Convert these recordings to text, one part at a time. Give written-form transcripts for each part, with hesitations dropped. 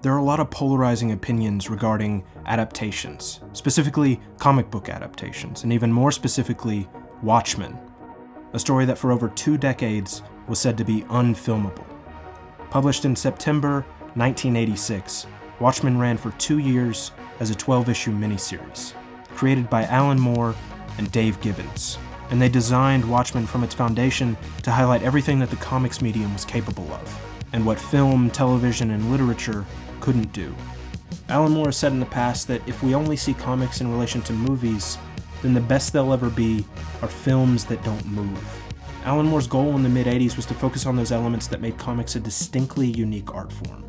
There are a lot of polarizing opinions regarding adaptations, specifically comic book adaptations, and even more specifically, Watchmen, a story that for over 2 decades was said to be unfilmable. Published in September 1986, Watchmen ran for 2 years as a 12-issue miniseries, created by Alan Moore and Dave Gibbons, and they designed Watchmen from its foundation to highlight everything that the comics medium was capable of, and what film, television, and literature couldn't do. Alan Moore has said in the past that if we only see comics in relation to movies, then the best they'll ever be are films that don't move. Alan Moore's goal in the mid-80s was to focus on those elements that made comics a distinctly unique art form.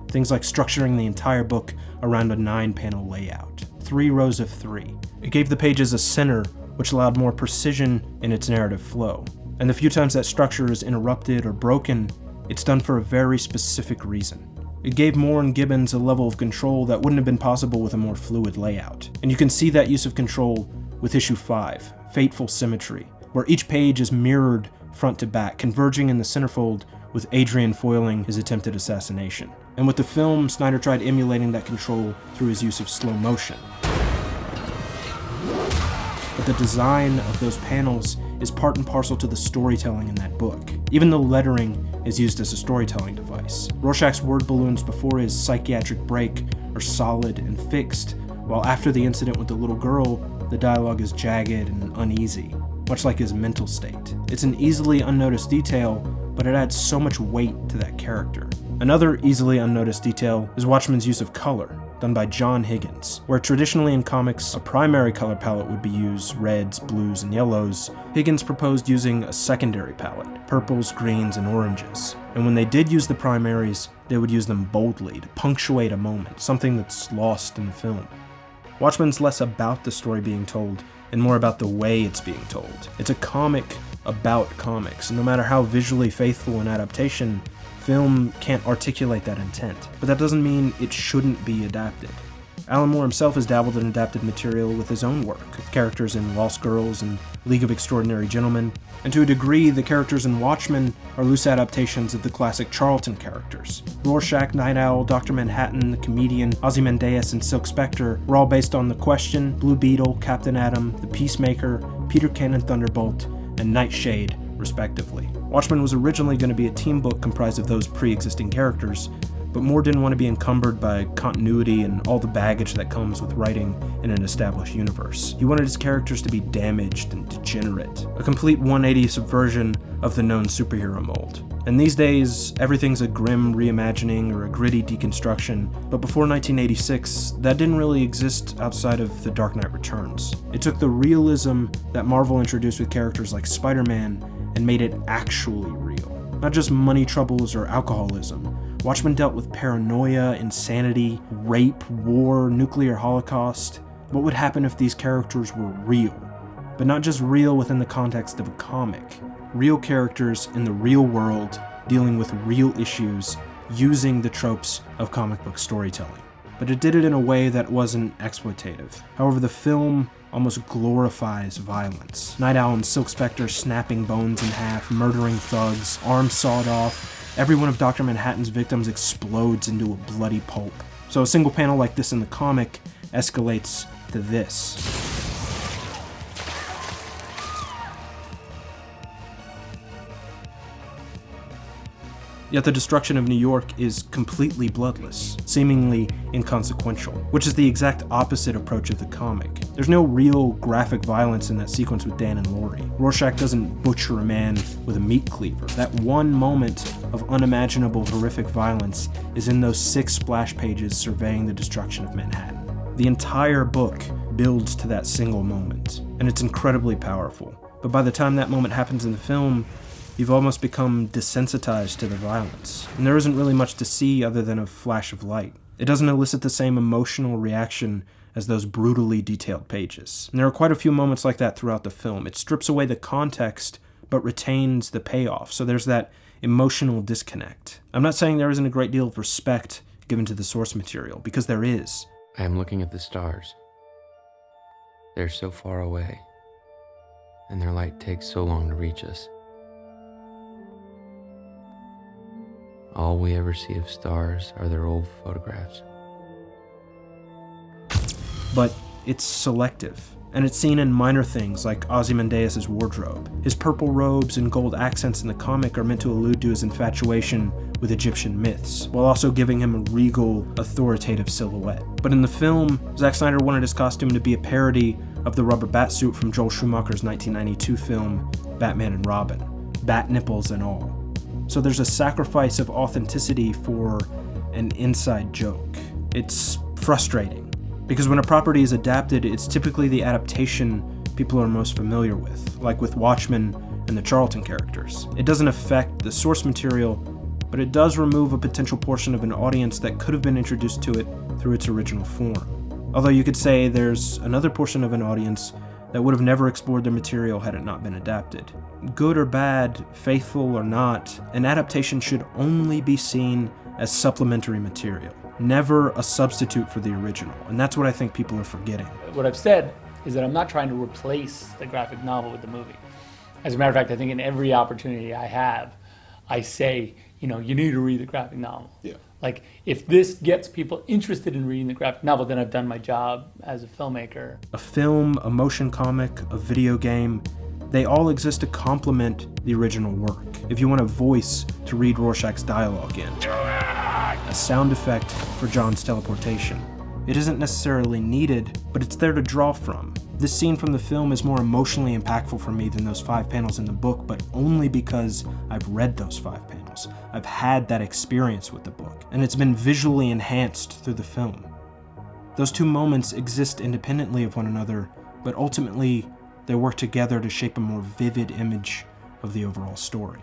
Things like structuring the entire book around a 9-panel layout, 3 rows of 3. It gave the pages a center, which allowed more precision in its narrative flow. And the few times that structure is interrupted or broken, it's done for a very specific reason. It gave Moore and Gibbons a level of control that wouldn't have been possible with a more fluid layout. And you can see that use of control with issue 5, Fateful Symmetry, where each page is mirrored front to back, converging in the centerfold with Adrian foiling his attempted assassination. And with the film, Snyder tried emulating that control through his use of slow motion. But the design of those panels is part and parcel to the storytelling in that book. Even the lettering is used as a storytelling device. Rorschach's word balloons before his psychiatric break are solid and fixed, while after the incident with the little girl, the dialogue is jagged and uneasy, much like his mental state. It's an easily unnoticed detail, but it adds so much weight to that character. Another easily unnoticed detail is Watchmen's use of color, done by John Higgins. Where traditionally in comics, a primary color palette would be used, reds, blues, and yellows, Higgins proposed using a secondary palette, purples, greens, and oranges. And when they did use the primaries, they would use them boldly to punctuate a moment, something that's lost in the film. Watchmen's less about the story being told and more about the way it's being told. It's a comic about comics, and no matter how visually faithful an adaptation, film can't articulate that intent. But that doesn't mean it shouldn't be adapted. Alan Moore himself has dabbled in adapted material with his own work, with characters in Lost Girls and League of Extraordinary Gentlemen, and to a degree, the characters in Watchmen are loose adaptations of the classic Charlton characters. Rorschach, Night Owl, Dr. Manhattan, the Comedian, Ozymandias, and Silk Spectre were all based on The Question, Blue Beetle, Captain Atom, The Peacemaker, Peter Cannon Thunderbolt, and Nightshade, respectively. Watchmen was originally going to be a team book comprised of those pre-existing characters, but Moore didn't want to be encumbered by continuity and all the baggage that comes with writing in an established universe. He wanted his characters to be damaged and degenerate, a complete 180 subversion of the known superhero mold. And these days, everything's a grim reimagining or a gritty deconstruction, but before 1986, that didn't really exist outside of The Dark Knight Returns. It took the realism that Marvel introduced with characters like Spider-Man and made it actually real. Not just money troubles or alcoholism. Watchmen dealt with paranoia, insanity, rape, war, nuclear holocaust. What would happen if these characters were real? But not just real within the context of a comic. Real characters in the real world dealing with real issues using the tropes of comic book storytelling. But it did it in a way that wasn't exploitative. However, the film almost glorifies violence. Night Owl and Silk Spectre snapping bones in half, murdering thugs, arms sawed off. Every one of Dr. Manhattan's victims explodes into a bloody pulp. So a single panel like this in the comic escalates to this. Yet the destruction of New York is completely bloodless, seemingly inconsequential, which is the exact opposite approach of the comic. There's no real graphic violence in that sequence with Dan and Laurie. Rorschach doesn't butcher a man with a meat cleaver. That one moment of unimaginable horrific violence is in those 6 splash pages surveying the destruction of Manhattan. The entire book builds to that single moment, and it's incredibly powerful. But by the time that moment happens in the film, you've almost become desensitized to the violence, and there isn't really much to see other than a flash of light. It doesn't elicit the same emotional reaction as those brutally detailed pages. And there are quite a few moments like that throughout the film. It strips away the context, but retains the payoff, so there's that emotional disconnect. I'm not saying there isn't a great deal of respect given to the source material, because there is. I am looking at the stars. They're so far away, and their light takes so long to reach us. All we ever see of stars are their old photographs. But it's selective, and it's seen in minor things like Ozymandias' wardrobe. His purple robes and gold accents in the comic are meant to allude to his infatuation with Egyptian myths, while also giving him a regal, authoritative silhouette. But in the film, Zack Snyder wanted his costume to be a parody of the rubber bat suit from Joel Schumacher's 1992 film, Batman and Robin, bat nipples and all. So there's a sacrifice of authenticity for an inside joke. It's frustrating, because when a property is adapted, it's typically the adaptation people are most familiar with, like with Watchmen and the Charlton characters. It doesn't affect the source material, but it does remove a potential portion of an audience that could have been introduced to it through its original form. Although you could say there's another portion of an audience that would have never explored the material had it not been adapted. Good or bad, faithful or not, an adaptation should only be seen as supplementary material, never a substitute for the original, and that's what I think people are forgetting. What I've said is that I'm not trying to replace the graphic novel with the movie. As a matter of fact, I think in every opportunity I have, I say, you need to read the graphic novel. Yeah. Like, if this gets people interested in reading the graphic novel, then I've done my job as a filmmaker. A film, a motion comic, a video game, they all exist to complement the original work. If you want a voice to read Rorschach's dialogue in, a sound effect for John's teleportation, it isn't necessarily needed, but it's there to draw from. This scene from the film is more emotionally impactful for me than those 5 panels in the book, but only because I've read those 5 panels. I've had that experience with the book, and it's been visually enhanced through the film. Those 2 moments exist independently of one another, but ultimately they work together to shape a more vivid image of the overall story.